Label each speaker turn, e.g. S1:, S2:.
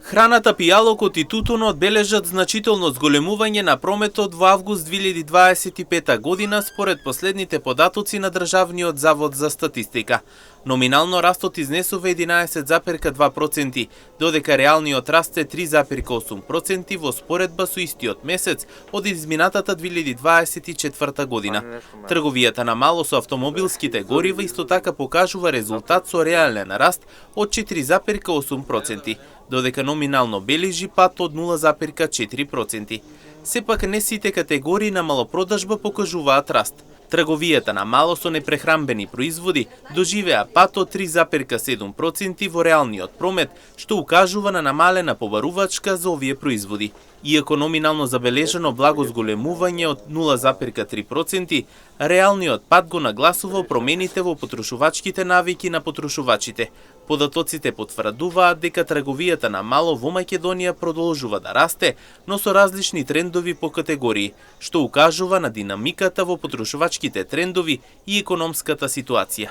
S1: Храната, пијалокот и тутунот бележат значително зголемување на прометот во август 2025 година според последните податоци на Државниот завод за статистика. Номинално растот изнесува 11,2%, додека реалниот раст е 3,8% во споредба со истиот месец од изминатата 2024 година. Трговијата на мало со автомобилските горива исто така покажува резултат со реален раст од 4,8%, додека номинално бележи пат од 0,4%. Сепак не сите категории на малопродажба покажуваат раст. Трговијата на мало со непрехранбени производи доживеа пат од 3,7% во реалниот промет, што укажува на намалена побарувачка за овие производи. Иако номинално забележано благо зголемување од 0,3%, реалниот пат го нагласува промените во потрошувачките навики на потрошувачите. Податоците потврдуваат дека трговијата на мало во Македонија продолжува да расте, но со различни трендови по категории, што укажува на динамиката во потрошувачките трендови и економската ситуација.